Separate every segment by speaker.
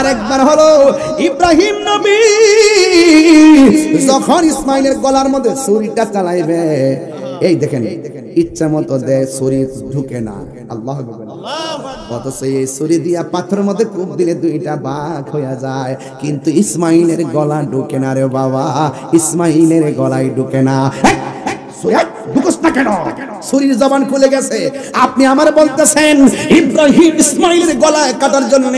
Speaker 1: আরেকবার হলো ইব্রাহিম নবী যখন ইসমাইলের গলার মধ্যে ছুরিটা চালাইবে, এই দেখেন ইচ্ছা মতো দেয়, ছুরি ঢুকে না। আল্লাহু আকবার। অথচ এই ছুরি দিয়া পাথরের মধ্যে কূপ দিলে দুইটা ভাগ হয়ে যায়, কিন্তু ইসমাইলের গলা ঢুকে না রে বাবা, ইসমাইলের গলায় ঢুকে না। ছুরির জবান খুলে গেছে। আপনি আমার বলতেছেন ইব্রাহিম ইসমাইলের গলায় কাটার জন্য,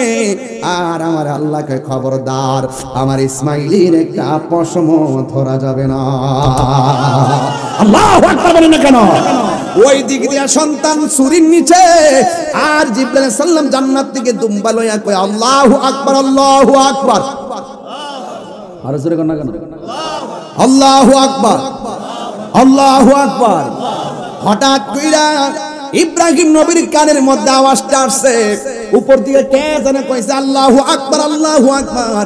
Speaker 1: আর আমার আল্লাহকে খবরদার, আমার ইসমাইলের একটা পশম ধরা যাবে না। আল্লাহু আকবার বলেন না কেন? ওই দিক দিয়া সন্তান ছুরির নিচে, আর জিবরাইল আলাইহিস সালাম জান্নাত থেকে দুম্বা লইয়া কয় আল্লাহু আকবার, আল্লাহু আকবার। আর জোরে কোন না কেন? আল্লাহু আকবার, আল্লাহু আকবার। হঠাৎ কইরা ইব্রাহিম নবীর কানের মধ্যে আওয়াজটা আসছে, উপর দিকে কে জানে কইছে আল্লাহু আকবার, আল্লাহু আকবার।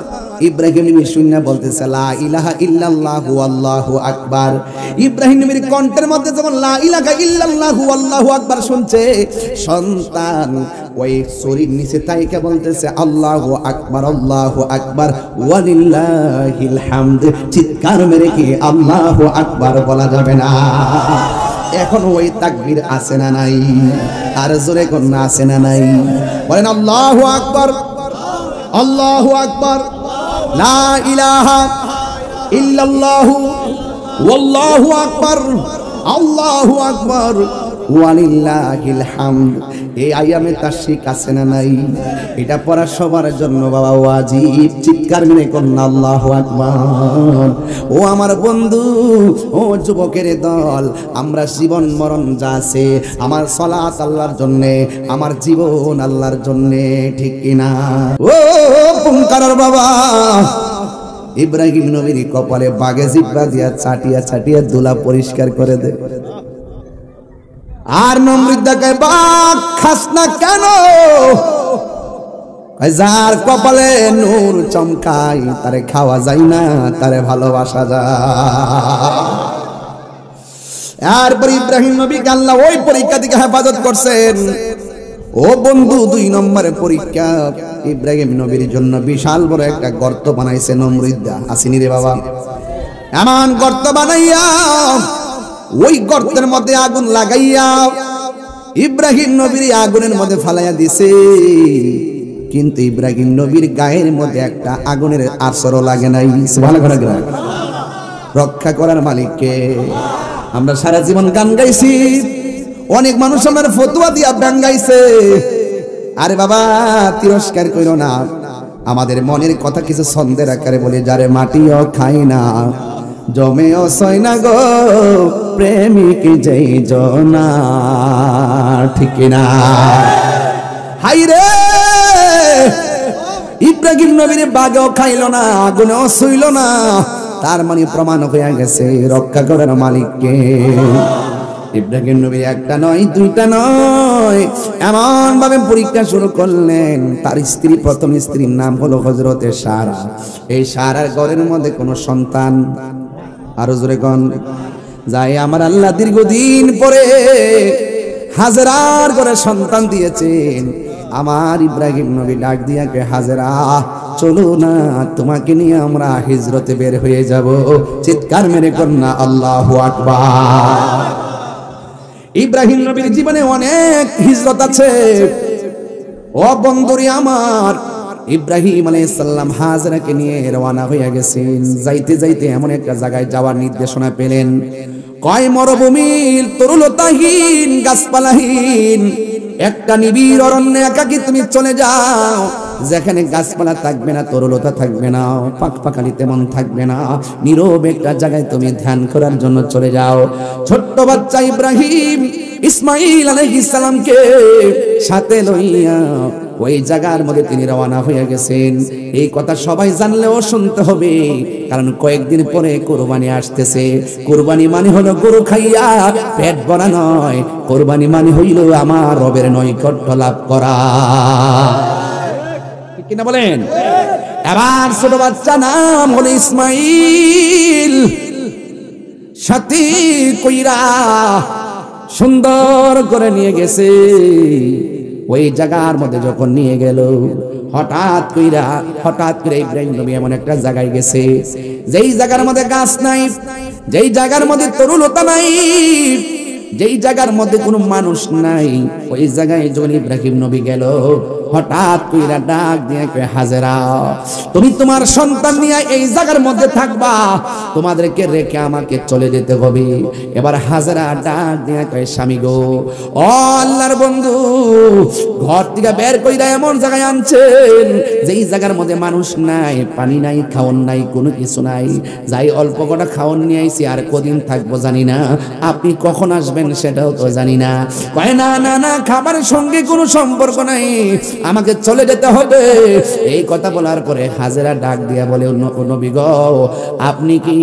Speaker 1: ইব্রাহিম নবী শুনে বলতেছে লা ইলাহা ইল্লাল্লাহু আল্লাহু আকবার। ইব্রাহিম নবীর কণ্ঠের মধ্যে যখন লা ইলাহা ইল্লাল্লাহু আল্লাহু আকবার শুনছে, সন্তান ওই ছুরির নিচে তাইকে বলতেছে আল্লাহু আকবার, আল্লাহু আকবার ওয়ালিল্লাহিল হামদ। চিৎকার মেরে কি আল্লাহু আকবার বলা যাবে না? এখন ওই তাকবীর আছে না নাই? আর জোরে কোন না আছে না নাই? বলেন আল্লাহু আকবার, আল্লাহু আকবার, লা ইলাহা ইল্লাল্লাহু ওয়াল্লাহু আকবার, আল্লাহু আকবার ওয়ালিল্লাহিল হামদ। এই আয়ামে তাশরিক আছে না নাই? এটা পড়া সবার জন্য বাবা ওয়াজিব। চিৎকার মেরে কোন আল্লাহু আকবার। ও আমার বন্ধু, ও যুবকের দল, আমরা জীবন মরণ যা আছে, আমার সালাত আল্লাহর জন্য, আমার জীবন আল্লাহর জন্য, ঠিক কিনা? ও পুঙ্কার বাবা, ইব্রাহিম নবীর কপালে বাগে জিব্বা দিয়া চাটিয়া চাটিয়া দুলা পরিষ্কার করে দে। আর নমরুদ দেখায় বাঘ খাস না কেন? যার কপালে নূর চমকায় তারে খাওয়া যায় না, তারে ভালোবাসা যায়। এরপর ইব্রাহিম নবীকে আল্লাহ ওই পরীক্ষা থেকে হেফাজত করছেন। ও বন্ধু, 2 নম্বরের পরীক্ষা ইব্রাহিম নবীর জন্য বিশাল বড় একটা গর্ত বানাইছে নমরুদ। আসেনি রে বাবা? এমন গর্ত বানাইয়া ওই গর্তের মধ্যে আগুন লাগাইয়া ইব্রাহিম নবীর আগুনের মধ্যে ফালাইয়া দিছে, কিন্তু ইব্রাহিম নবীর গায়ের মধ্যে একটা আগুনের আছরও লাগে নাই। সুবহানাল্লাহ। রক্ষা করার মালিককে আমরা সারা জীবন গান গাইছি, অনেক মানুষ আমার ফতোয়া দিয়া গান গাইছে। আরে বাবা, তিরস্কার কইরো না, আমাদের মনের কথা কিছু ছন্দের আকারে বলি। যারে মাটিও খাই না, জমেও সয় না গো, প্রেমিক যেই জনা, ঠিক না? হাই রে, ইব্রাহিম নবীর বাগেও খাইল না, আগুনেও ছুইল না, তার মানে প্রমাণ হয়ে গেছে রক্ষা করার মালিককে। ইব্রাহিম নবী একটা নয়, 2টা নয়, এমন ভাবে পরীক্ষা শুরু করলেন। তার স্ত্রী, প্রথম স্ত্রীর নাম হলো হযরতে সারা। এই সারার ঘরের মধ্যে কোনো সন্তান, আরো জোরে কোন, যাই আমার আল্লাহ দীর্ঘদিন পরে হাজেরার ঘরে সন্তান দিয়েছেন। আমার ইব্রাহিম নবী ডাক দিয়া কে, হাজেরা চলো না, তোমাকে নিয়ে আমরা হিজরতে বের হয়ে যাব। চিৎকার মেরে কন্যা আল্লাহু আকবার। ইব্রাহিম নবীর জীবনে অনেক হিজরত আছে। ও বন্ধুরি আমার, ইব্রাহিম আলাইহিস সালাম হাজেরাকে নিয়ে রওনা হয়ে গেছেন। যাইতে যাইতে এমন একটা জায়গায় যাওয়ার নির্দেশনা পেলেন, কয় মরুভূমির তরুলতাহীন, গাছপালাহীন একটা নিবিড় অরণ্যে একাকী তুমি চলে যাও, যেখানে গাছপালা থাকবে না, তরুলতা থাকবে না, পাখপাখালি তেমন থাকবে না, নীরব একটা জায়গায় তুমি ধ্যান করার জন্য চলে যাও। ছোট্ট বাচ্চা ইব্রাহিম ইসমাইল আলাইহিস সালামকে সাথে লইয়া ওই জায়গার মধ্যে তিনি রওনা হয়ে গেছেন। এই কথা সবাই জানলেও শুনতে হবে, কারণ কয়েকদিন পরে কুরবানি আসতেছে। কুরবানি মানে হলো গরু খাইয়া পেট ভরা নয়, কুরবানি মানে হইল আমার রবের নৈকট্য লাভ করা, কিনা বলেন? এবার ছোট বাচ্চা নাম হলো ইসমাইল, সাথী কইরা সুন্দর করে নিয়ে গেছে। ওই জায়গার মধ্যে যখন নিয়ে গেল, হঠাৎ করে ইব্রাহিম নবী এমন একটা জায়গায় গেছে যেই জায়গার মধ্যে গাছ নাই, যেই জায়গার মধ্যে তরুলতা নাই, যেই জায়গার মধ্যে কোনো মানুষ নাই, ওই জায়গায় যখন ইব্রাহিম নবী গেল, হঠাৎ কইরা ডাক দিয়ে কয়, হাজেরা তুমি তোমার সন্তান নিয়ে এই জায়গার মধ্যে থাকবা, তোমাদেরকে রেখে আমাকে চলে যেতে হবে। এবার হাজেরা ডাক দিয়ে কয়, স্বামী গো, ও আল্লাহর বন্ধু, ঘর থেকে বের কইরা এমন জায়গায় আনছেন যেই জায়গার মধ্যে মানুষ নাই, পানি নাই, খাওন নাই, কোনো কিছু নাই, যাই অল্প কটা খাওন নিয়ে আইছি, আর কদিন থাকবো জানি না, আপনি কখন আসবেন সেটাও তো জানি না। কয় না না না, খাবারের সঙ্গে কোনো সম্পর্ক নাই, আমাকে চলে যেতে হবে। এই কথা বলার পরে হাজেরা ডাক দিয়া বলে, নবী গো, আপনি কি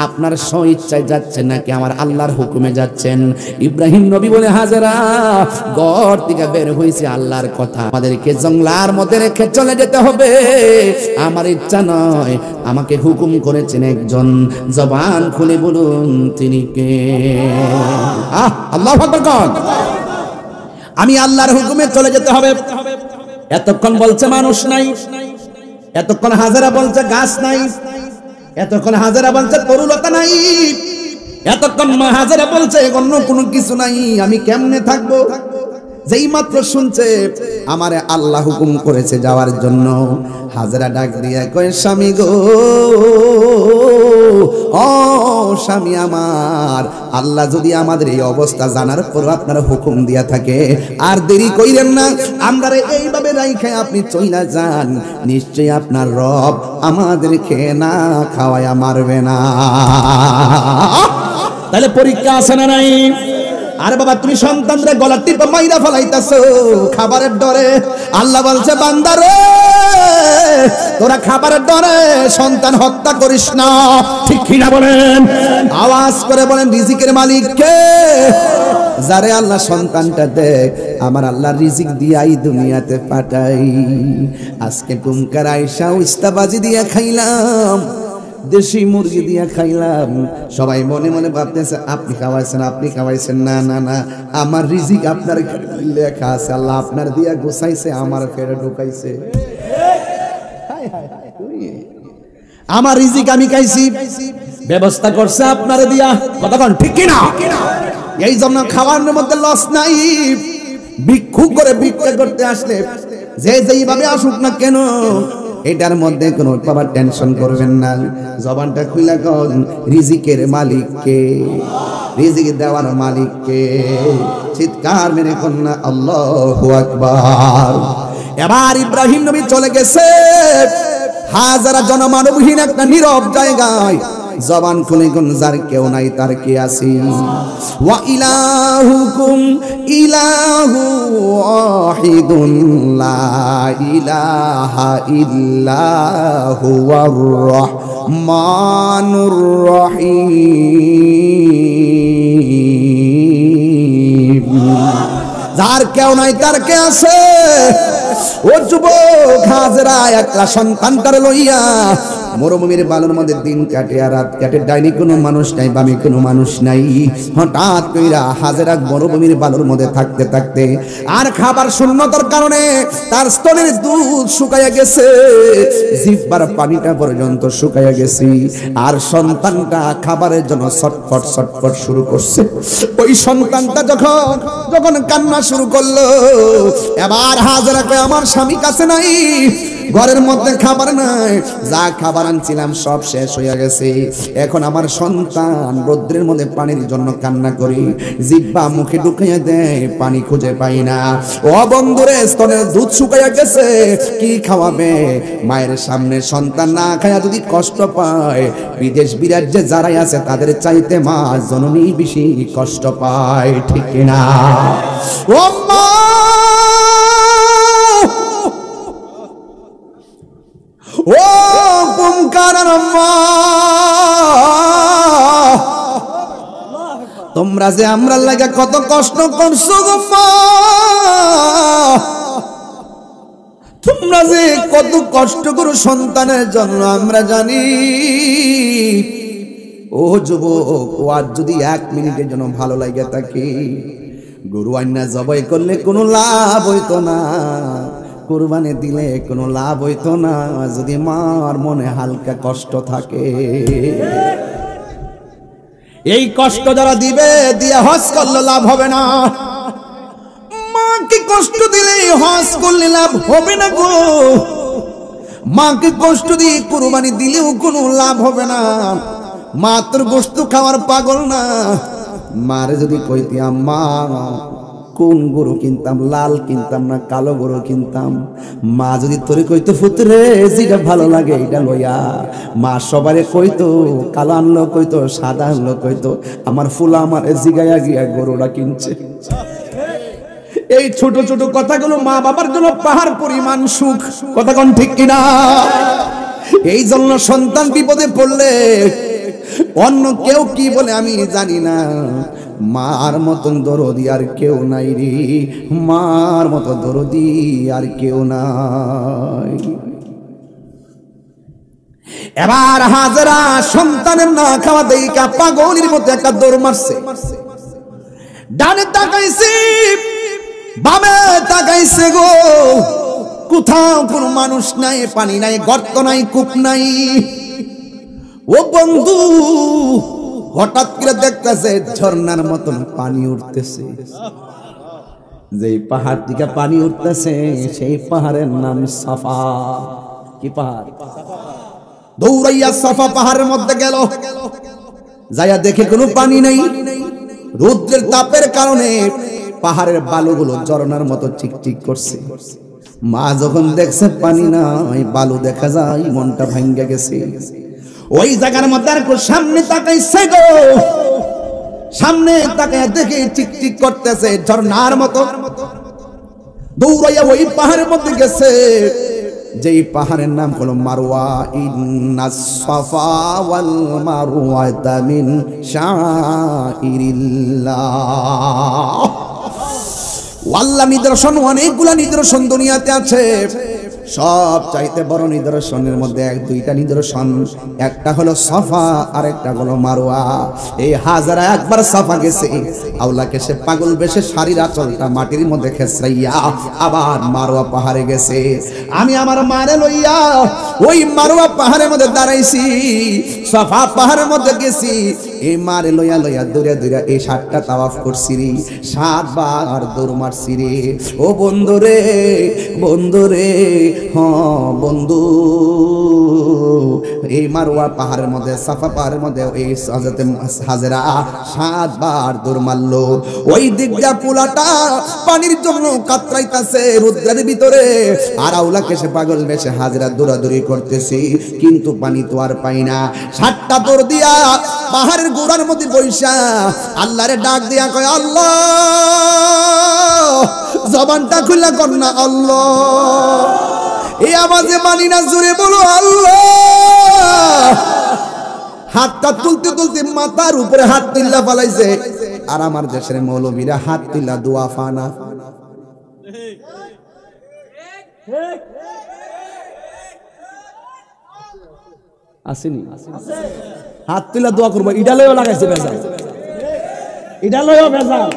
Speaker 1: আপনার স্বইচ্ছায় যাচ্ছেন নাকি আমার আল্লাহর হুকুমে যাচ্ছেন? ইব্রাহিম নবী বলে, হাজেরা ঘর থেকে বের হয়েছে আল্লাহর কথা, আমাদেরকে জঙ্গলার মধ্যে রেখে চলে যেতে হবে, আমার ইচ্ছা নয়, আমাকে হুকুম করেছেন একজন, জবান খুলে বলুন তিনি কে? আল্লাহু আকবার কোন? আমি আল্লাহর হুকুমে চলে যেতে হবে। এতক্ষণ বলছে মানুষ নাই, এতক্ষণ হাজেরা বলছে গাছ নাই, এতক্ষণ হাজেরা বলছে তরুলতা নাই, এতক্ষণ হাজেরা বলছে অন্য কোনো কিছু নাই, আমি কেমনে থাকবো? যেই মাত্র শুনছে আমারে আল্লাহ হুকুম করেছে যাওয়ার জন্য, হাজেরা ডাক দিয়া কয়, স্বামী গো, ও স্বামী আমার, আল্লাহ যদি আমাদের এই অবস্থা জানার পর আপনার হুকুম দিয়া থাকে, আর দেরি কইরেন না, আমরা এইভাবে রাইখে আপনি চইলা যান, নিশ্চয়ই আপনার রব আমাদেরকে না খাওয়ায়া মারবে না। তাহলে পরীক্ষা আছে না নাই? আরে বাবা, তুমি সন্তানরে গলা টিপে মাইরা ফেলাইতাছো খাবারের ডরে। আল্লাহ বলছে, বান্দা রে, তোরা খাবারের ডরে সন্তান হত্যা করিস না। ঠিক কি না বলেন? আওয়াজ করে বলেন, রিজিকের মালিক কে? যারে আল্লাহ সন্তানটা দেয়, আমার আল্লাহ রিজিক দিয়াই দুনিয়াতে পাঠাই। আজকে টুমকার আয়সা উস্তাবাজি দিয়া খাইলাম, দেশি মুরগি দিয়া খাইলাম, সবাই মনে মনে ভাবতেছে আপনি খাওয়াইছেন, আপনি খাওয়াইছেন। না না না, আমার রিজিক আপনার লেখা আছে, আল্লাহ আপনার দিয়া গোছাইছে, আমার ফেরে ঢুকাইছে। আমার রিজিক আমি খাইছি, ব্যবস্থা করছে আপনার দিয়া। কতক্ষণ ঠিক কিনা? এই জন্য খাওয়ানোর মধ্যে লস নাই। ভিক্ষু করে ভিক্ষা করতে আসলে যে যেইভাবে আসুক না কেন, এটার মধ্যে কোনো বাবা টেনশন করবেন না। জবানটা খুইলা কন, রিজিকের মালিক কে? রিজিক দেওয়ার মালিক কে? চিৎকার মেরে কন না আল্লাহু আকবার। এবার ইব্রাহিম নবী চলে গেছে হাজারা জনমানবহীন একটা নীরব জায়গায়। জবান খুলে কোন যার কেউ নাই তার কে আছে? ওয়া ইলাহুকুম ইলাহু ওয়াহিদুন লা ইলাহা ইল্লা হুয়ার রহমানুর রহিম। যার কেউ নাই তার কে আছে? ও যুবক, হাজেরা একলা সন্তানটারে লইয়া মরুভূমির বালুর মধ্যে দিন কাটে আর রাত কাটে, ডাইনি কোনো মানুষ নাই, বামে কোনো মানুষ নাই। হঠাৎ কইরা হাজেরা মরুভূমির বালুর মধ্যে থাকতে থাকতে আর খাবার শূন্যতার কারণে তার স্তনের দুধ শুকাইয়া গেছে, জিহ্বার পানিটা পর্যন্ত শুকাইয়া গেছে। আর সন্তানটা খাবারের জন্য ছটফট ছটফট শুরু করছে। ওই সন্তানটা যখন কান্না শুরু করলো, এবার হাজেরা কয়, আমার স্বামী কাছে নাই, ঘরের মধ্যে খাবার নাই, যা খাবার আনছিলাম সব শেষ হয়ে গেছে। এখন আমার সন্তান রৌদ্রের মধ্যে পানির জন্য কান্না করি, জিহ্বা মুখে ঢুকাইয়া দেয়, পানি খুঁজে পাই না। ও বন্ধুরে, স্তনের দুধ শুকাইয়া গেছে, কি খাওয়াবে? মায়ের সামনে সন্তান না খায়া যদি কষ্ট পায়, বিদেশ বিরাজ্যে যারাই আছে তাদের চাইতে মা জননী বেশি কষ্ট পায়। ঠিক না? ও মা, ও পুমকারার মা, তোমরা যে আমরা লাগা কত কষ্ট করছো গো মা, তোমরা যে কত কষ্ট করো সন্তানের জন্য আমরা জানি। ও যুবক, ও আজ যদি 1 মিনিটের জন্য ভালো লাগে থাকে, গরু আইনা জবাই করলে কোনো লাভ হইতো না, কুরবানি দিলে কোনো লাভ হইতো না যদি মার মনে হালকা কষ্ট থাকে। এই কষ্ট যারা দিবে দিয়ে হজ করলে লাভ হবে না। মাকে কষ্ট দিলে হজ করলে লাভ হবে না গো। মাকে কষ্ট দিয়ে কুরবানি দিলেও কোনো লাভ হবে না। মা তোর গোশত খাওয়ার পাগল না। মারে যদি কইতি আম্মা কোন গরু কিনতাম, লাল কিনতাম না কালো গরু কিনতাম, মা যদি তোরে কইতো পুত্রে যেটা ভালো লাগে এটা লইয়া, মা সবারে কইতো কালো আনলো কইতো সাদা আনলো কইতো, আমার ফুলা আমার জিগাইয়া গিয়া গরুটা কিনছে। এই ছোট ছোট কথাগুলো মা বাবার জন্য পাহাড় পরিমাণ সুখ। কথা কোন ঠিক কিনা? এই জন্য সন্তান বিপদে পড়লে অন্য কেউ কি বলে আমি জানি না, মার মতন দরদি আর কেউ নাই রে, মার মতো দরদি আর কেউ নাই। এবার হাজেরা সন্তানের না খাওয়া দেইকা পাগলের মতো একটা দৌড় মারছে। ডানে তাকাইছে বামে তাকাইছে গো, কোথাও কোনো মানুষ নাই, পানি নাই, গর্ত নাই, কূপ নাই। ও বন্ধু হঠাৎ করে দেখতেছে ঝর্ণার মতন পানি উঠতেছে। যেই পাহাড় থেকে পানি উঠতেছে সেই পাহাড়ের নাম সাফা। কি পাহাড়? দৌড়াইয়া সাফা পাহাড়ের মধ্যে গেল, যাইয়া দেখে কোনো পানি নাই। রৌদ্রের তাপের কারণে পাহাড়ের বালুগুলো ঝর্ণার মতো চিকচিক করছে। মা যখন দেখছে পানি নাই, বালু দেখা যায়, মনটা ভাঙ্গে গেছে। ওই জায়গার মধ্যে আর সামনে তাকাইছে গো, সামনে তাকায় দেখে চিকচিক করতেছে ঝর্ণার মতো। দৌড়াইয়া ওই পাহাড়ের মধ্যে গেছে, যেই পাহাড়ের নাম হলো মারওয়া। ইন্নাস সাফা ওয়াল মারওয়াতা মিন শাইরিল্লাহ। আল্লাহ নিদর্শন, অনেকগুলা নিদর্শন দুনিয়াতে আছে। সব চাইতে বড় নিদর্শনের মধ্যে দুইটা নিদর্শন, একটা হলো সাফা আর একটা হলো মারওয়া। এই হাজারা একবার সাফা গেছে, আওলাকে সে পাগল বেশে শাড়ির আঁচলটা মাটির মধ্যে খেসরাইয়া আবার মারওয়া পাহাড়ে গেছে। আমি আমার মারে লইয়া ওই মারওয়া পাহাড়ের মধ্যে দাঁড়াইছি, সাফা পাহাড়ের মধ্যে গেছি। এই মারে লইয়া লইয়া দৌড়ে দৌড়ে এই 7টা তাওয়াফ করছি রে, 7 বার দৌড় মারছি রে। ও বন্ধু রে, বন্ধু রে, বন্ধু, এই মারওয়া পাহাড়ের মধ্যে সাফা পাহাড়ের মধ্যে এই হযরতে হাজেরা 7 বার দৌড় মারলো। ওই দিকটা পোলাটা পানির জন্য কাতরাইতাছে রুদ্রের ভিতরে, আর আওলাকে সে পাগল বেশে হাজেরা দৌড়াদৌড়ি করতেছে, কিন্তু পানি তো আর পাই না। 7টা দৌড় দিয়া পাহাড়ের গোড়ার মধ্যে বইসা আল্লাহরে ডাক দিয়া কয় আল্লাহ, জবানটা খুলে কর না আল্লাহ। এই আওয়াজে মানি না, জোরে বলো আল্লাহ। হাতটা তুলতে তুলতে মাথার উপরে হাত তুল্লা ফালাইছে। আর আমার দেশের মৌলবীরা হাত তুল্লা দোয়া ফানা। আসেনি হাত তুল্লা দোয়া করবো, ইডালয়ও লাগাইছে বেজাল, ইডালয়ও বেজাল।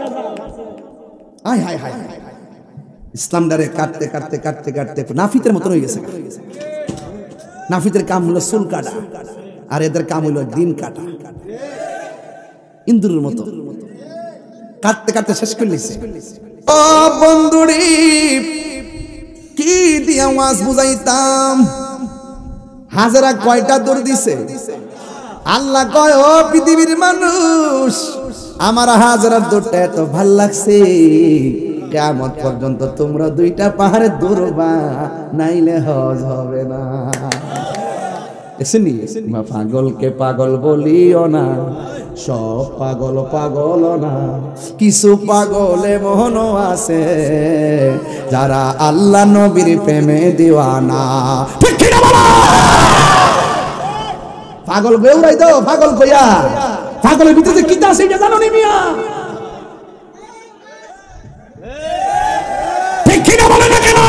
Speaker 1: আয় হায় হায়, ইসলাম ডারে কাটতে কাটতে কাটতে কাটতে নাফিতের মতন হয়ে গেছে। নাফিতের কাম হলো চুল কাটা, আর এদের কাম হলো দিন কাটা। ইন্দুরের মতো কাটতে কাটতে শেষ করে নিছে। ও বন্ধুরি, কি দিয়া ওয়াজ বুঝাইতাম। হাজারা কয়টা দৌড় দিছে। আল্লাহ কয় ও পৃথিবীর মানুষ, আমার হাজারার দৌড়টা এত ভাল লাগছে, কিয়ামত পর্যন্ত তোমরা 2টা পাহাড়ে দৌড়বা, নাইলে হজ হবে না। এসেনি পাগলকে পাগল বলিও না, সব পাগল পাগল না, কিছু পাগলে মন আছে যারা আল্লাহ নবীর প্রেমে দিওয়ানা। ঠিক কি না বলো? পাগল বেউরাই দাও, পাগল কইয়া, পাগলের ভিতরে কি আছে এটা জানো নি মিয়া? ঠিক কি না বলে না কেন?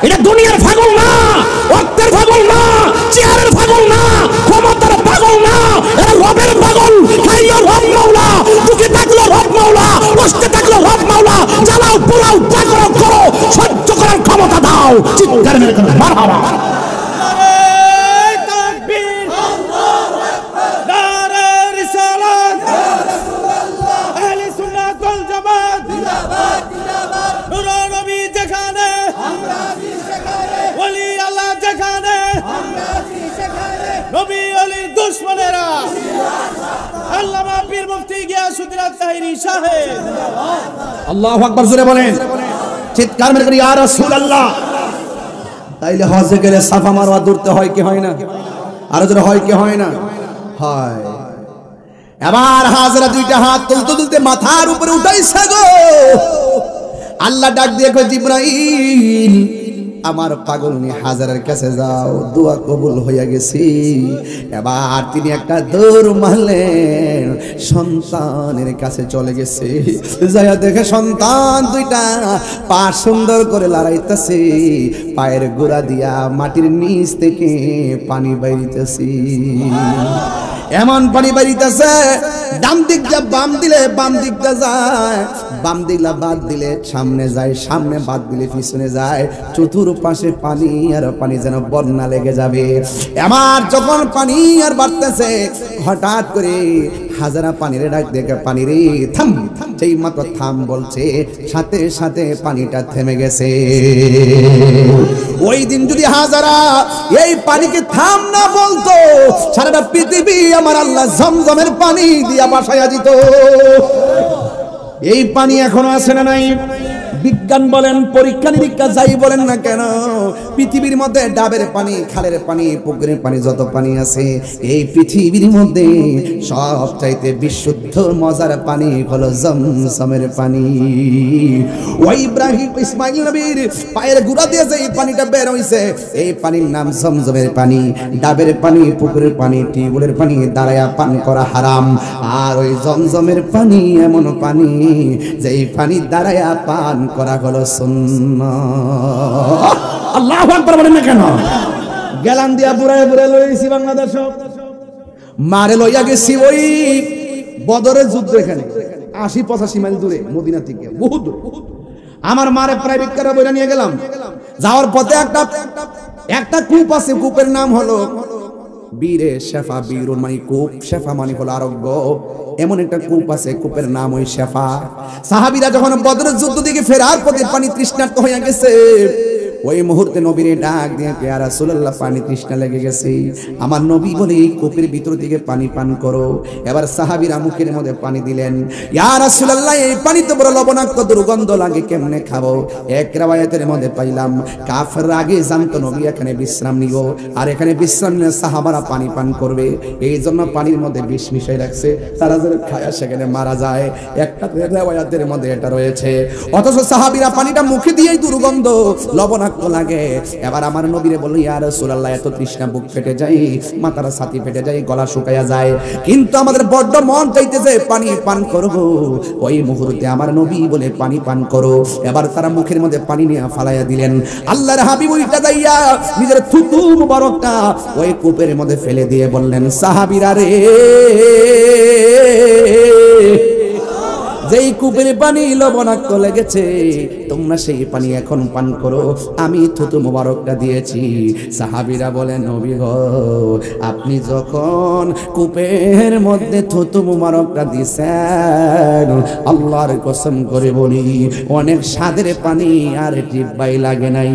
Speaker 1: এটা দুনিয়ার পাগল না, অর্থের পাগল না, চেয়ারের পাগল না, ক্ষমতার পাগল না, এটা রবের পাগল। খাইও রব মাওলা, দুঃখে থাকলো রব মাওলা, কষ্টে থাকলো রব মাওলা, জ্বালাও পোড়াও যা করো করো, সহ্য করার ক্ষমতা দাও। চিৎকার মেরে বলেন মারহাবা। আল্লাহু আকবার জোরে বলেন, চিৎকার মেরে ইয়া রাসূলুল্লাহ। তাইলে হজে গেলে সাফা মারওয়া দূরতে হয় কি হয় না? আর জোরে হয় কি হয় না? হয়। এবার হাজরা দুইটা হাত তুলতে তুলতে মাথার উপরে উঠাইছে গো। আল্লাহ ডাক দিয়ে কয় জিবরাইল আমার পাগলনি হাজারের কাছে যাও, দোয়া কবুল হইয়া গেছি। এবার তিনি একটা দৌড় মারলেন, সন্তানের কাছে চলে গেছে। যাইয়া দেখে সন্তান দুইটা পা সুন্দর করে লড়াইতেছে, পায়ের গোড়া দিয়া মাটির নিচ থেকে পানি বাইরিতেছে। এমন পানি বাইরিতেছে, ডান দিক যা বাম দিলে বাম দিকটা যায়, বাম দিলা বাদ দিলে সামনে যায়, সামনে বাদ দিলে পিছনে যায়, চতুর্পাশে পানি আর পানি, যেন বন্যা লেগে যাবে। আমার যখন পানি আর বাড়তেছে, হঠাৎ করে হাজারা পানির ডাক দেখে, পানি রে থাম। যেই মাত্র থাম বলছে, সাথে সাথে পানিটা থেমে গেছে। ওই দিন যদি হাজারা এই পানিকে থাম না বলতো, সারাটা পৃথিবী আমার আল্লাহ জমজমের পানি দিয়া বাসায়া দিত। এই পানি এখনো আছে না নাই? বিজ্ঞান বলেন, পরীক্ষা নিরীক্ষা যাই বলেন না কেন, পৃথিবীর মধ্যে ডাবের পানি, খালের পানি, পুকুরের পানি, যত পানি আছে এই পৃথিবীর মধ্যে সব চাইতে বিশুদ্ধ মজার পানি হলো জমজমের পানি। ওই ইব্রাহিম ইসমাইল নবীর পায়ের গোড়া দিয়ে যে এই পানিটা বের হইছে, এই পানির নাম জমজমের পানি। ডাবের পানি, পুকুরের পানি, টিউবওয়েলের পানি দাঁড়ায়া পান করা হারাম। আর ওই জমজমের পানি এমন পানি যে এই পানি দাঁড়ায়া পান করা হলো সুন্নাহ। আল্লাহু আকবার বলেন না কেন? গেলান দিয়া বুড়ায় বুড়ায় লইছি বাংলাদেশ, মারে লইয়া গেছি ওই বদরের যুদ্ধ, এখানে ৮০-৮৫ মাইল দূরে মদিনা থেকে, বহুত দূর। আমার মারে প্রাইভেট কারে বইরা নিয়ে গেলাম। যাওয়ার পথে একটা কূপ আছে, কূপের নাম হলো বীরে শেফা। বীরুন মানে কূপ, শেফা মানে হলো আরোগ্য। এমন একটা কূপ আছে, কূপের নাম ওই শেফা। সাহাবীরা যখন বদরের যুদ্ধ থেকে ফেরার পথে পানি তৃষ্ণার্ত হয়ে গেছে, ওই মুহূর্তে নবীরে ডাক দিয়ে, ইয়া রাসূলুল্লাহ পানি তৃষ্ণা লেগে গেছে। আমার নবী বলে এই কূপের ভিতর থেকে পানি পান করো। এবার সাহাবীরা মুখের মধ্যে পানি দিলেন। ইয়া রাসূলুল্লাহ এই পানি তো বড় লবণাক্ত, দুর্গন্ধ লাগে, কেমনে খাবো? এক riwayat-এর মধ্যে পাইলাম কাফের আগে জানতো নবী এখানে বিশ্রাম নিব, আর এখানে বিশ্রাম নিয়ে সাহাবারা পানি পান করবে, এই জন্য পানির মধ্যে বিষ মিশাই রাখছে, তারা যেন খায়া সেখানে মারা যায়। একটা riwayat-এর মধ্যে এটা রয়েছে। অথচ সাহাবীরা পানিটা মুখে দিয়েই দুর্গন্ধ, লবণাক্ত লাগে। এবার আমার নবীরে বলল, ইয়া রাসূলুল্লাহ এত তৃষ্ণা, বুক ফেটে যায়, মাথার ছাতি ফেটে যায়, গলা শুকায়া যায়, কিন্তু আমাদের বড্ড মন চাইতেছে পানি পান করব। ওই মুহূর্তে আমার নবী বলে পানি পান করো। এবার তারা মুখের মধ্যে পানি নিয়ে ফালাইয়া দিলেন। আল্লাহর হাবিব উল্টা দাইয়া নিজের থুতু মুবারকটা ওই কূপের মধ্যে ফেলে দিয়ে বললেন, সাহাবীরা রে, যেই কূপের পানি লবণাক্ত লেগেছে, তোমরা সেই পানি এখন পান করো, আমি থুতু মুবারকটা দিয়েছি। সাহাবীরা বলেন, নবী গো, আপনি যখন কূপের মধ্যে থুতু মুবারকটা দিয়েছেন, আল্লাহর কসম করে বলি অনেক স্বাদের পানি আর জিহ্বাই লাগে নাই।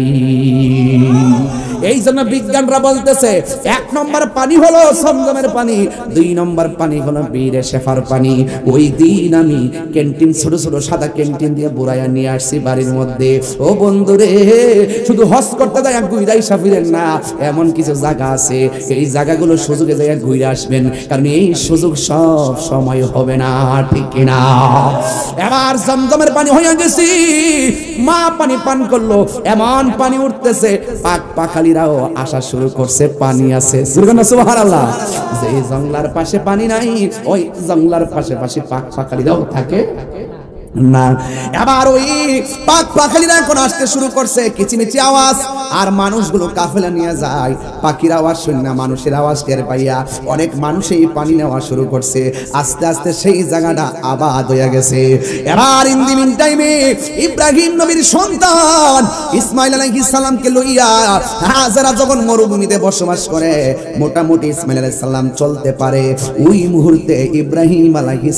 Speaker 1: এই জন্য বিজ্ঞানরা বলতেছে ১ নম্বর পানি হলো জমজমের পানি, ২ নম্বর পানি হলো বীরে শেফার পানি। ওই দিন আমি ক্যান্টিন, ছোট ছোট সাদা ক্যান্টিন দিয়ে বুড়াইয়া নিয়ে আসছি বাড়ির মধ্যে। ও বন্ধুরে, শুধু হজ করতে যায় ঘুরাই সাফিরেন না, এমন কিছু জায়গা আছে, এই জায়গাগুলো সুযোগে যায় ঘুরে আসবেন, কারণ এই সুযোগ সব সময় হবে না, ঠিক কিনা? এবার জমজমের পানি হয়ে গেছি, মা পানি পান করলো, এমন পানি উঠতেছে, পাক পাখালিরাও আসা শুরু করছে, পানি আছে। সুবহানাল্লাহ। যে জংলার পাশে পানি নাই, ওই জংলার পাশে পাশে পাক পাখালিরাও থাকে। না। এবার ওই পাক পাখালিরা এখন আসতে শুরু করছে, কিচিমিচি আওয়াজ, আর মানুষগুলো কাফেলা নিয়ে যায়। পাখির আওয়াজ শুনে মানুষের আওয়াজ টের পাইয়া অনেক মানুষ এই পানি নেওয়া শুরু করছে। আস্তে আস্তে সেই জায়গাটা আবাদ হয়ে গেছে। এবার ইন দি মিন টাইমে ইব্রাহিম নবীর সন্তান ইসমাইল আলাইহিস সালামকে লইয়া হাজারা যখন মরুভূমিতে বসবাস করে, মোটামুটি ইসমাইল আলাইহিস সালাম চলতে পারে, ওই মুহূর্তে ইব্রাহিম আলাইহিস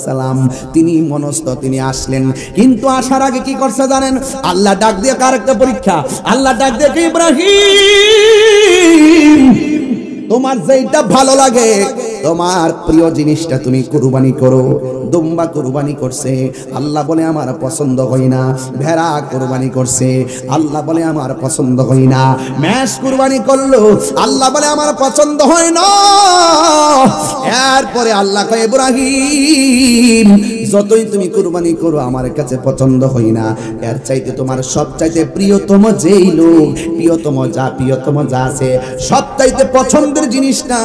Speaker 1: সালাম তিনি মনস্থ, তিনি আসলেন। কিন্তু আসার আগে কি করছে জানেন? আল্লাহ ডাক দিয়ে কার একটা পরীক্ষা, আল্লাহ ডাক দিয়ে ইব্রাহিম তোমার যেটা ভালো লাগে, তোমার প্রিয় জিনিসটা তুমি কুরবানি করো। দুম্বা কুরবানি করছে, আল্লাহ বলে আমার পছন্দ হয় না। ভেড়া কুরবানি করছে, আল্লাহ বলে আমার পছন্দ হয় না। মেষ কুরবানি করলো, আল্লাহ বলে আমার পছন্দ হয় না। এরপরে আল্লাহ কয় ইব্রাহিম যতই তুমি কুরবানি করো আমার কাছে পছন্দ হয় না। এর চাইতে তোমার সবচাইতে প্রিয়তম যেই লোক, প্রিয়তম যা আছে, সবচাইতে পছন্দের জিনিসটা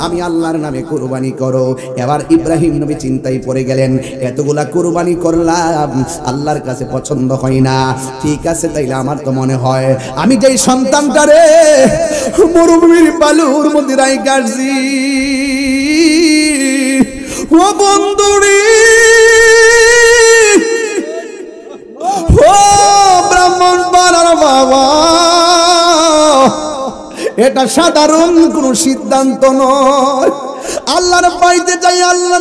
Speaker 1: আমি আল্লাহর নামে কুরবানি করো। এবার ইব্রাহিম নবী চিন্তায় পড়ে গেলেন, এতগুলা কুরবানি করলাম আল্লাহর কাছে পছন্দ হয় না। ঠিক আছে, তাইলে আমার তো মনে হয় আমি যেই সন্তানটারে মরুভূমির বালুর মধ্যে রাই কাটছি, ও বন্ধুরে, ও ব্রাহ্মণ পাড়ার বাবা, এটা সাধারণ কোন সিদ্ধান্ত নয়। আল্লাহর পাইতে চাই, আল্লাহ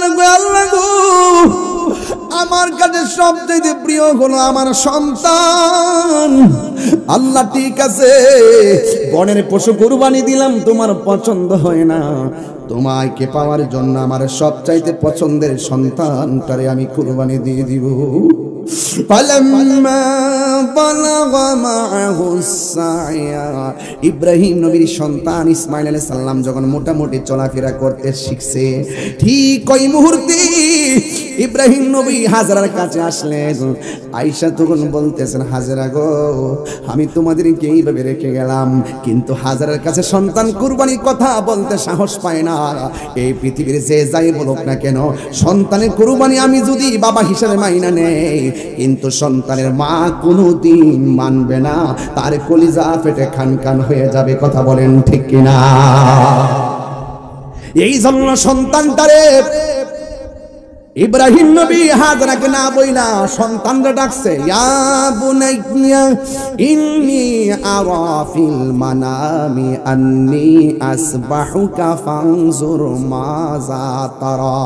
Speaker 1: গো আমার কাছে সবচেয়ে প্রিয় হলো আমার সন্তান। আল্লাহ ঠিক আছে, বনের পশু কুরবানি দিলাম, তোমার পছন্দ হয় না, তোমাকে পাওয়ার জন্য আমার সবচাইতে পছন্দের সন্তানটারে আমি কুরবানি দিয়ে দিব। ইব্রাহিম নবীর সন্তান ইসমাইল আলাইহিস সালাম যখন মোটামুটি চলাফেরা করতে শিখছে, ঠিক ওই মুহূর্তে ইব্রাহিম নবী হাজরার কাছে আসলেন। আয়েশা তখন বলতেছেন, হাজরা গো আমি তোমাদেরকে এইভাবে রেখে গেলাম, কিন্তু হাজরার কাছে সন্তান কুরবানির কথা বলতে সাহস পায় না। এই পৃথিবীর যে যাই বলুক না কেন, সন্তানের কুরবানি আমি যদি বাবা হিসেবে মাইনা নেই, কিন্তু সন্তানের মা কোনোদিন মানবে না, তার কলিজা ফেটে খান খান হয়ে যাবে। কথা বলেন ঠিক কিনা? এই জন্য সন্তানটারে ইব্রাহিম নবী হাজরাকে না বইলা সন্তানরা ডাকছে, ইয়া বুনাইয়া ইন্নী আরা ফিল মানামি আন্নী আসবাহুকা ফানজুর মাযা তারা।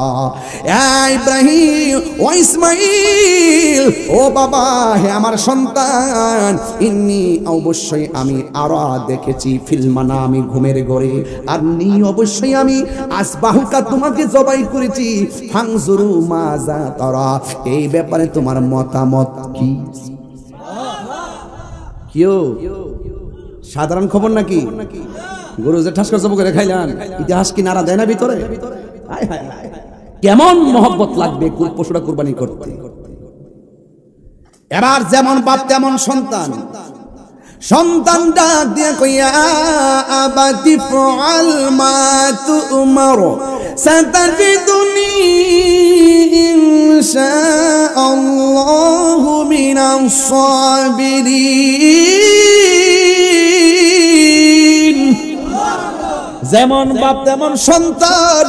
Speaker 1: ইব্রাহিম ও ইসমাইল, ও বাবা, হে আমার সন্তান, ইন্নী অবশ্যই আমি আরা দেখেছি, ফিল মানামি ঘুমের ঘরে, আন্নী অবশ্যই আমি আসবাহুকা তোমাকে জবাই করেছি, ফানজুর মাজা তারা, এই ব্যাপারে তোমার মতামত কি? কিও সাধারণ খবর নাকি? গরু যে ঠাস করে করে খাইলেন, ইতিহাস কি নাড়া দেয় না ভিতরে? কেমন মহব্বত লাগবে পশুরা কুরবানি করতে। এবার যেমন বাপ তেমন সন্তান। সন্তানটা দিয়ে কইয়া আবাতি ফাল মা তুমার সাতাজিদুনি ইনশাআল্লাহু মিনাস সাবিরিন। যেমন বাপ তেমন সন্তান।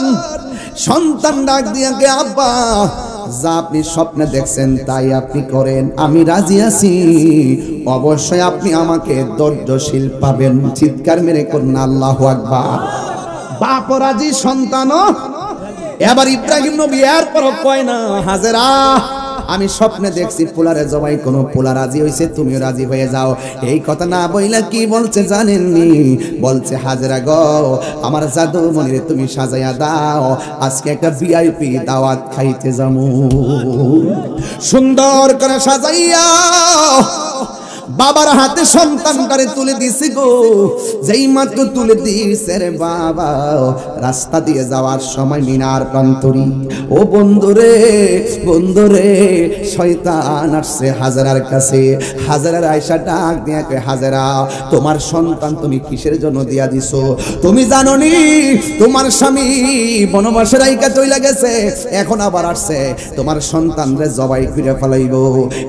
Speaker 1: সন্তান ডাক দিয়ে কে আব্বা, যা আপনি স্বপ্নে দেখছেন তাই আপনি করেন, আমি রাজি আছি, অবশ্যই আপনি আমাকে ধৈর্যশীল পাবেন। চিৎকার মেরে করুন আল্লাহু আকবার। বাপ রাজি, সন্তানও। এবার ইব্রাহিম নবী এরপর কয় না, হাজেরা আমি স্বপ্নে দেখছি পোলারে জবাই, কোন পোলা রাজি হইছে, তুমিও রাজি হয়ে যাও। এই কথা না বইলা কি বলছে জানেননি? বলছে, হাজেরা গো আমার জাদু মনিরে তুমি সাজাইয়া দাও, আজকে একটা ভিআইপি দাওয়াত খাইতে যামু। সুন্দর করে সাজাইয়া বাবার হাতে সন্তানটারে তুলে দিছি গো, যেই মাত্র তুলে দিছে রে বাবা, রাস্তা দিয়ে যাওয়ার সময় মিনার প্রান্তরি, ও বন্ধুরে বন্ধুরে, শয়তান আসছে হাজেরার কাছে। হাজেরার আয়েশা ডাক দিয়ে কয়, হাজেরা তোমার সন্তান তুমি কিসের জন্য দিয়া দিছো? তুমি জানো নি তোমার স্বামী বনবাসে রাইকা চইলা গেছে, এখন আবার আসছে তোমার সন্তানরে জবাই করে ফেলাইব,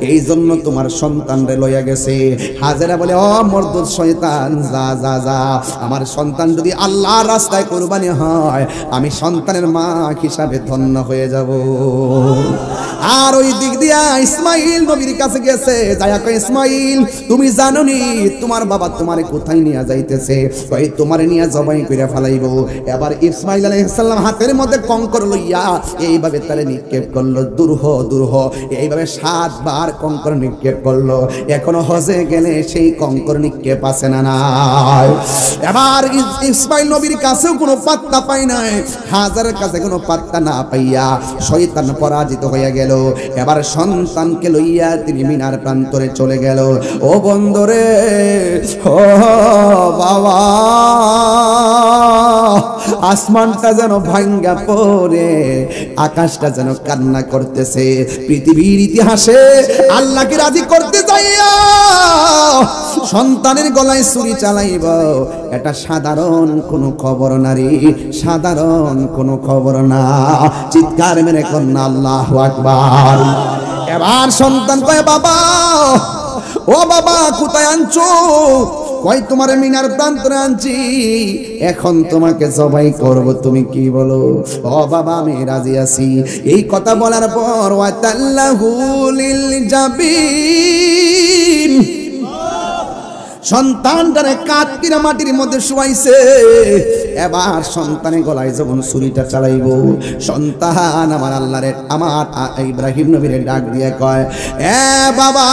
Speaker 1: এই জন্য তোমার সন্তানরে লইয়া গেছে। হাজেরা বলে, ও মরদুদ শয়তান, যা যা যা, আমার সন্তান যদি আল্লাহর রাস্তায় কুরবানি হয় আমি সন্তানের মা হিসাবে ধন্য হয়ে যাব। আর ওই দিক দিয়া ইসমাইল নবীর কাছে গেছে, যায়া কয়, ইসমাইল তুমি জানো নি তোমার বাবা তোমারে কোথায় নিয়ে যাইতেছে? কই তোমারে নিয়ে জবাই করে ফেলাইব। এবার ইসমাইল আলাইহিস সালাম হাতের মধ্যে কঙ্কর লইয়া এইভাবে তারে নিক্ষেপ করলো, দূরহ দূরহ, এইভাবে 7 বার কঙ্কর নিক্ষেপ করলো। এখনো হজে গেলে সেই কঙ্কর নিক্ষেপ আছে না নাই? এবার ইসমাইল নবীর কাছেও কোনো পাত্তা পাই নাই, হাজারের কাছে কোনো পাত্তা না পাইয়া শয়তান পরাজিত হইয়া গেল। এবার সন্তানকে লইয়া তিনি মিনার প্রান্তরে চলে গেল। ও বন্ধুরে, ও বাবা, আসমানটা যেন ভাঙ্গা পড়ে, আকাশটা যেন কান্না করতেছে। পৃথিবীর ইতিহাসে আল্লাহকে রাজি করতে যাইয়া সন্তানের গলায় ছুরি চালাইব, এটা সাধারণ কোনো খবর না রে, সাধারণ কোনো খবর না। চিৎকার মেরে কন্যা আল্লাহু আকবার। এবার সন্তান কয়, বাবা ও বাবা কোথায় আনছো? কই তোমার মিনার প্রান্তরে আনছি, এখন তোমাকে জবাই করব, তুমি কি বলো? ও বাবা আমি রাজি আছি। এই কথা বলার পর ওয়াতাল্লাহু লিল জাবিন, সন্তানটারে কাটকিরা মাটির মধ্যে শুয়াইছে। এবার সন্তানের গলায় যখন ছুরিটা চালাইব, সন্তান আমার আল্লাহরে আমার ইব্রাহিম নবীরে ডাক দিয়ে কয়, এ বাবা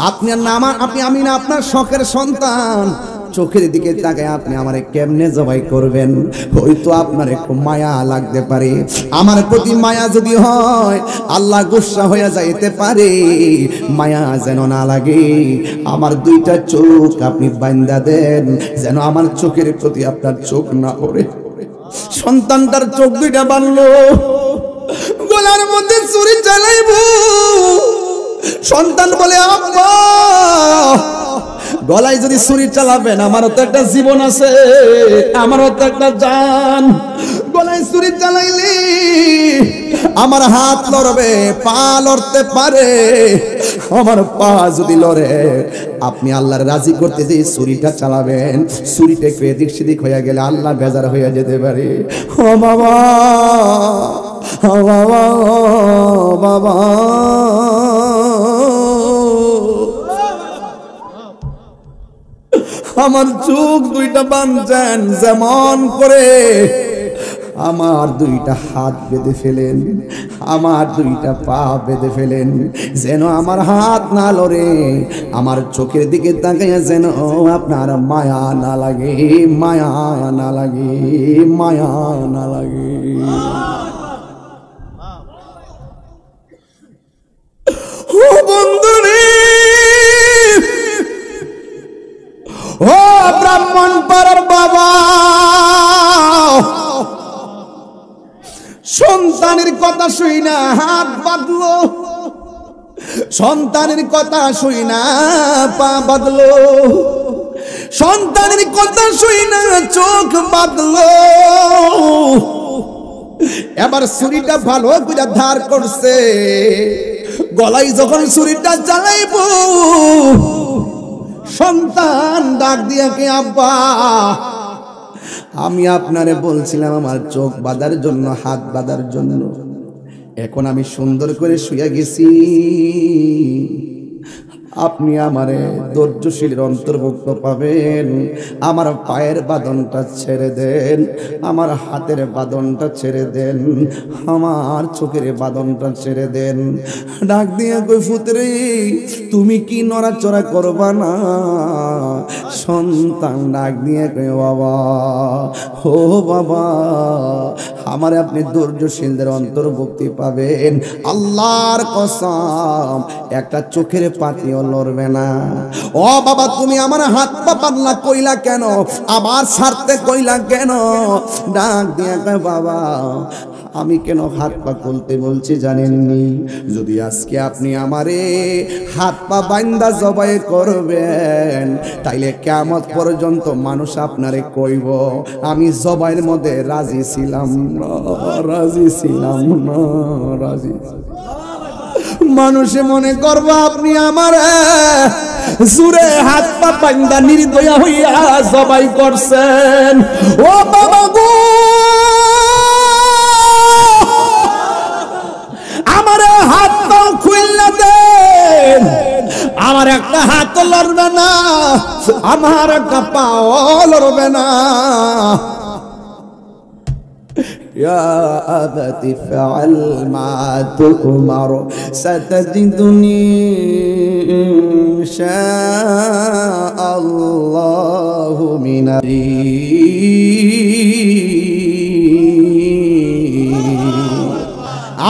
Speaker 1: আপনার নাম আমি না আপনার শখের সন্তান, চোখের দিকে তাকায় আপনি আমারে কেমনে জবাই করবেন? হয়তো আপনার একটু মায়া লাগতে পারে, আমার প্রতি মায়া যদি হয় আল্লাহ গুসা হয়ে যাইতে পারে, মায়া যেন না লাগে। আমার 2টা চোখ আপনি বান্দা দেন, যেন আমার চোখের প্রতি আপনার চোখ না পড়ে। সন্তানটার চোখ 2টা বানলো, গলার মধ্যে ছুরি চালাইব। সন্তান বলে, আব্বা গলায় যদি ছুরি চালাবেন, আমারও তো একটা জীবন আছে, আমারও তো একটা জান। গলায় ছুরি চালাইলে আমার হাত লড়বে, পা লড়তে পারে, আমার পা যদি লড়ে আপনি আল্লাহর রাজি করতে যে ছুরিটা চালাবেন, ছুরিটা একটু এদিক সেদিক হয়ে গেলে আল্লাহ বেজার হয়ে যেতে পারে। ও বাবা, ও বাবা, ও বাবা, আমার চোখ 2টা বাঁধছেন, যেমন করে আমার 2টা হাত বেঁধে ফেলেন, আমার 2টা পা বেঁধে ফেলেন, যেন আমার হাত না লড়ে, আমার চোখের দিকে তাকাইয়া যেন আপনার মায়া না লাগে, মায়া না লাগে, মায়া না লাগে। ও বন্ধুরে, ও ব্রাহ্মণ পাড়ার বাবা, সন্তানের কথা শুই না হাত বাঁধলো, সন্তানের কথা শুই না পা বাঁধলো, সন্তানের কথা শুই না চোখ বাঁধলো। এবার ছুরিটা ভালো করে ধার করছে, গলায় যখন ছুরিটা চালাইব, সন্তান ডাক দিয়া কে, আব্বা আমি আপনারে বলছিলাম আমার চোখ বাঁধার জন্য, হাত বাঁধার জন্য, এখন আমি সুন্দর করে শুয়ে গেছি, আপনি আমারে ধৈর্যশীলের অন্তর্ভুক্ত পাবেন। আমার পায়ের বাঁধনটা ছেড়ে দেন, আমার হাতের বাঁধনটা ছেড়ে দেন, আমার চোখের বাঁধনটা ছেড়ে দেন। ডাক দিয়ে কই, পুত্রে তুমি কি নড়াচড়া করবা না? সন্তান ডাক দিয়ে কই, বাবা ও বাবা আমারে আপনি ধৈর্যশীলদের অন্তর্ভুক্তি পাবেন। আল্লাহর কসম একটা চোখের পাতিও লড়বে না। ও বাবা তুমি আমার হাত পা পাল্লা কইলা কেন, আবার ছাড়তে কইলা কেন? ডাক দিয়ে বাবা আমি কেন হাত পা খুলতে বলছি জানেননি? যদি আজকে আপনি আমারে হাত পা বাইন্দা জবাই করবেন, তাইলে কিয়ামত পর্যন্ত মানুষ আপনারে কইব আমি জবাইয়ের মধ্যে রাজি ছিলাম না, রাজি ছিলাম না, রাজি। মানুষে মনে করবা আপনি আমার জুরে হাত পা বাইন্দা নির্দয়া হইয়া জবাই করছেন। ও বাবা গো আমারে হাত পা খুইলা দেন, আমার একটা হাত লড়বে না, আমার একটা পাও লড়বে না। يا أبت فعل ما تؤمر ستجدني إن شاء الله من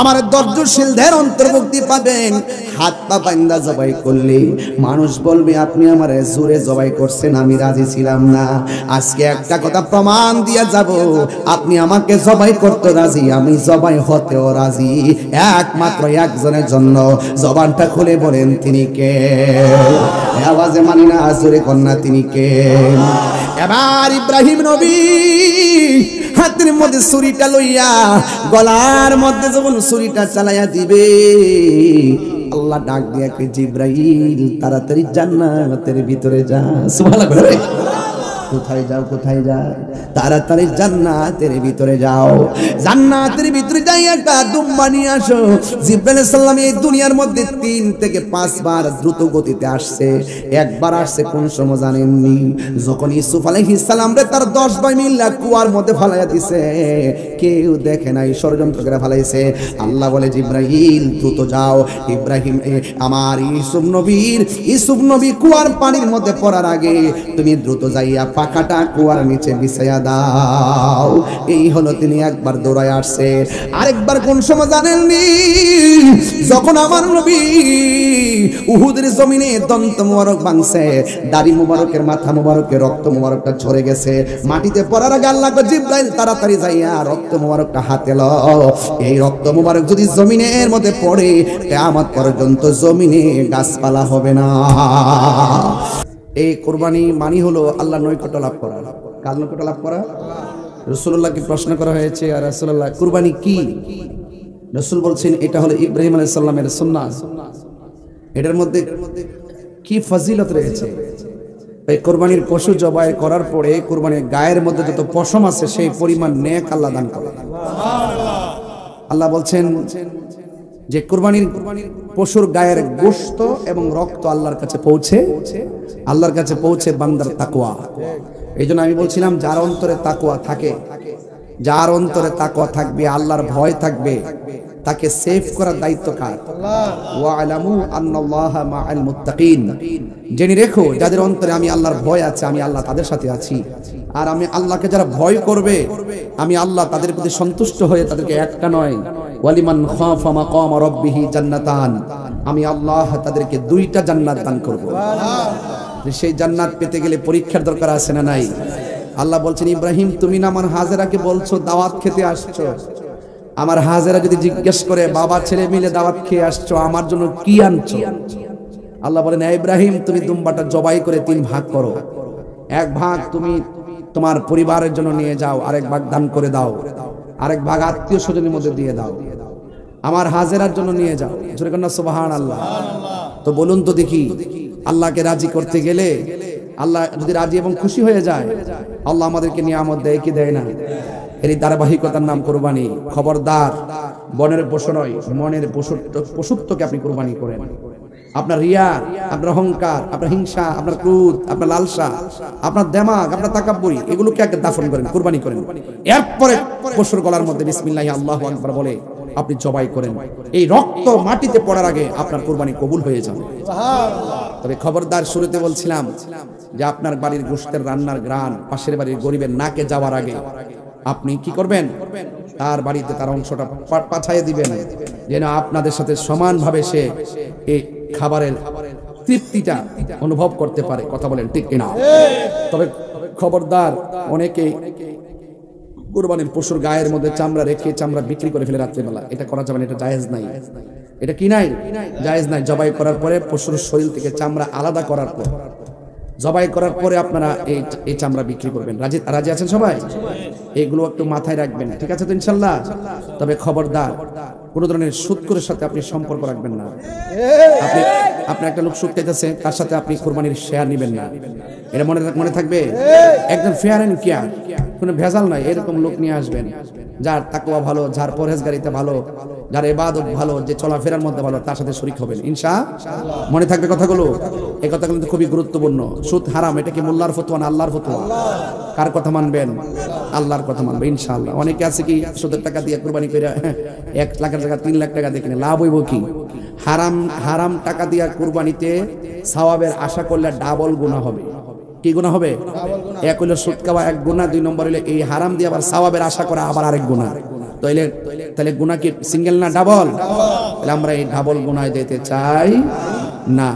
Speaker 1: আমার ধৈর্যশীলদের অন্তর্ভুক্তি পাবেন। হাত পা বান্দা জবাই করলে মানুষ বলবে আপনি আমারে জোরে জবাই করছেন, আমি রাজি ছিলাম না। আজকে একটা কথা প্রমাণ দিয়া যাব, আপনি আমাকে জবাই করতে রাজি, আমি জবাই হতেও রাজি, একমাত্র একজনের জন্য। জবানটা খুলে বলেন তিনি কে? আওয়াজে মানি না, জোরে কন্যা তিনি কে? এবার ইব্রাহিম নবী হাতের মধ্যে ছুরিটা লইয়া গলার মধ্যে যখন ছুরিটা চালাইয়া দিবে, আল্লাহ ডাক দিয়া কই জিব্রাইল তাড়াতাড়ি জান্নাতের ভিতরে যা। সুবহানাল্লাহ। কোথায় যাও, কোথায় যাও? তাড়াতাড়ি জান্নাতের ভিতরে যাও। জান্নাতের ভিতরে যাই একটা দুম্বা নিয়ে আসো। জিব্রাইল আলাইহিস সালাম এই দুনিয়ার মধ্যে 3 থেকে 5 বার দ্রুত গতিতে আসছে। একবার আসছে কোন সময় জানেননি? যখন ইউসুফ আলাইহিস সালাম রে তার 10 ভাই মিল্লা কুয়ার মধ্যে ফালাইয়া দিছে, কেউ দেখে নাই, ষড়যন্ত্র করে ফালাইছে। আল্লাহ বলে জিব্রাইল দ্রুত যাও, ইব্রাহিম আমার ইউসুফ নবী কুয়ার পানির মধ্যে পড়ার আগে তুমি দ্রুত যাইয়া পাখাটা কুয়ার নিচে বিছাইয়া দাও। এই হলো তিনি একবার দৌড়ায় আসছে। আরেকবার কোন সময় জানেননি? যখন আমার নবী উহুদের জমিনে দন্ত মোবারক ভাঙছে, দাড়ি মোবারকের মাথা মোবারকের রক্ত মোবারকটা ঝরে গেছে, মাটিতে পড়ার আগে আল্লাহ কয় জিব্রাইল তাড়াতাড়ি যাইয়া রক্ত মোবারকটা হাতে লও। এই রক্ত মোবারক যদি জমিনের মধ্যে পড়ে কিয়ামত পর্যন্ত জমিনে গাছপালা হবে না। এই কুরবানি মানি হলো আল্লাহ নৈকট্য লাভ করা। কার নৈকট্য লাভ করা? রাসূলুল্লাহকে প্রশ্ন করা হয়েছে, আর রাসূলুল্লাহ কুরবানি কি? রাসূল বলছেন এটা হলো ইব্রাহিম আলাইহিস সালামের সুন্নাহ। এটার মধ্যে কি ফজিলত রয়েছে? এই কুরবানির পশু জবাই করার পরে কুরবানির গায়ের মধ্যে যত পশম আছে সেই পরিমাণ নেক আল্লাহ দান করেন। আল্লাহ বলছেন যে কুরবানির পশুর গায়ের গোশত এবং রক্ত আল্লাহর কাছে পৌঁছে বান্দার তাকওয়া। এই জন্য আমি বলছিলাম যার অন্তরে তাকওয়া থাকে, যার অন্তরে তাকওয়া থাকবে, আল্লাহর ভয় থাকবে, তাকে সেভ করার দায়িত্ব কার? ওয়া আলামু আন্নাল্লাহা মাআল মুত্তাকিন। জেনে রেখো যাদের অন্তরে আমি আল্লাহর ভয় আছে, আমি আল্লাহ তাদের সাথে আছি। আর আমি আল্লাহকে যারা ভয় করবে, আমি আল্লাহ তাদের প্রতি সন্তুষ্ট হয়ে তাদেরকে একটা নয়, ওয়ালিমান খাফা মাকাম রাব্বিহি জান্নাতান, আমি আল্লাহ তাদেরকে 2টা জান্নাত দান করব। সেই জান্নাত পেতে গেলে পরীক্ষার দরকার আছে না নাই? আল্লাহ বলছেন ইব্রাহিম তুমি না আমার হাজেরাকে বলছো দাওয়াত খেতে আসছো, আমার হাজেরা যদি জিজ্ঞেস করে বাবা ছেলে মিলে দাওয়াত খেয়ে আসছো, আমার জন্য কি আনছো? আল্লাহ বলেন ইব্রাহিম তুমি দুম্বাটা জবাই করে 3 ভাগ করো, 1 ভাগ তুমি তোমার পরিবারের জন্য নিয়ে যাও, আরেক ভাগ দান করে দাও, আরেক ভাগ আত্মীয় স্বজনের মধ্যে দিয়ে দাও, আমার হাজেরার জন্য নিয়ে যাও। জোরে কন্যা সুবহানাল্লাহ। তো বলুন তো দেখি, আল্লাহকে রাজি করতে গেলে আল্লাহ যদি রাজি এবং খুশি হয়ে যায়, আল্লাহ আমাদেরকে নিয়ামত দেয় কি দেয় না? এরই ধারাবাহিকতার নাম কুরবানি। খবরদার বনের পশু নয়, মনের পশুত্বকে আপনি কুরবানি করেন। আপনার রিয়া, আপনার অহংকার, আপনার হিংসা, আপনার ক্রোধ, আপনার লালসা, আপনার দেমাগ, আপনার তাকাব্বুরি, এগুলোকে আগে দাফন করেন, কুরবানি করেন। এরপরে পশুর গলার মধ্যে বিসমিল্লাহি আল্লাহু আকবার বলে আপনি জবাই করেন। এই রক্ত মাটিতে পড়ার আগে আপনার কুরবানি কবুল হয়ে যাবে। তবে খবরদার, শুরুতে বলছিলাম যে আপনার বাড়ির গোশতের রান্নার গ্রান পাশের বাড়ির গরিবের নাকে যাওয়ার আগে আপনি কি করবেন? তার বাড়িতে তার অংশটা পাঠিয়ে দিবেন, যেন আপনাদের সাথে সমানভাবে সে এই খাবারের তৃপ্তিটা অনুভব করতে পারে। কথা বলেন ঠিক কিনা? তবে খবরদার, অনেকে কুরবানির পশুর গায়ের মধ্যে চামড়া রেখে চামড়া বিক্রি করে ফেলে রাত্রিবেলা, এটা করা যাবে না, এটা জায়েজ নাই। এটা কি নাই? জায়েজ নাই। জবাই করার পরে পশুর শরীর থেকে চামড়া আলাদা করার পর, জবাই করার পরে আপনারা এই চামড়া বিক্রি করবেন। রাজি আছেন সবাই? এগুলো একটু মাথায় রাখবেন, ঠিক আছে তো ইনশাল্লাহ? তবে খবরদার, কোনো ধরনের সুদখোরের সাথে আপনি সম্পর্ক রাখবেন না। আপনি একটা লোক সুদ খাইতেছে, তার সাথে আপনি কুরবানির শেয়ার নেবেন না, এটা মনে থাকবে। একদম ফেয়ার এন্ড কেয়ার, কোনো ভেজাল নাই, এরকম লোক নিয়ে আসবেন যার তাকওয়া ভালো, যার পরহেজগারিতা ভালো, যার ইবাদত ভালো, যে চলাফেরার মধ্যে ভালো, তার সাথে শরীক হবেন ইনশাআল্লাহ। মনে থাকবে কথাগুলো। এই কথাগুলো কিন্তু খুবই গুরুত্বপূর্ণ। সুদ হারাম, এটা কি মোল্লার ফতোয়া না আল্লাহর ফতোয়া? কার কথা মানবেন? আল্লাহর কথা মানবে ইনশাআল্লাহ। অনেকে আছে কি সুদের টাকা দিয়ে কুরবানি করে 1 লাখের জায়গায় 3 লাখ টাকা দিয়ে কিনে, লাভ হইব কি? হারাম টাকা দিয়া কুরবানিতে সওয়াবের আশা করলে ডাবল গুনাহ হবে। কি গুনাহ হবে? এক হইলো সুদ খাওয়া, এক গুনাহ। 2 নম্বর হইলো এই হারাম দিয়ে আবার সওয়াবের আশা করা, আবার আরেক গুনাহ। তাহলে গুনাহ কি সিঙ্গেল না ডাবল? তাহলে আমরা এই ডাবল গুনাহ দিতে চাই না।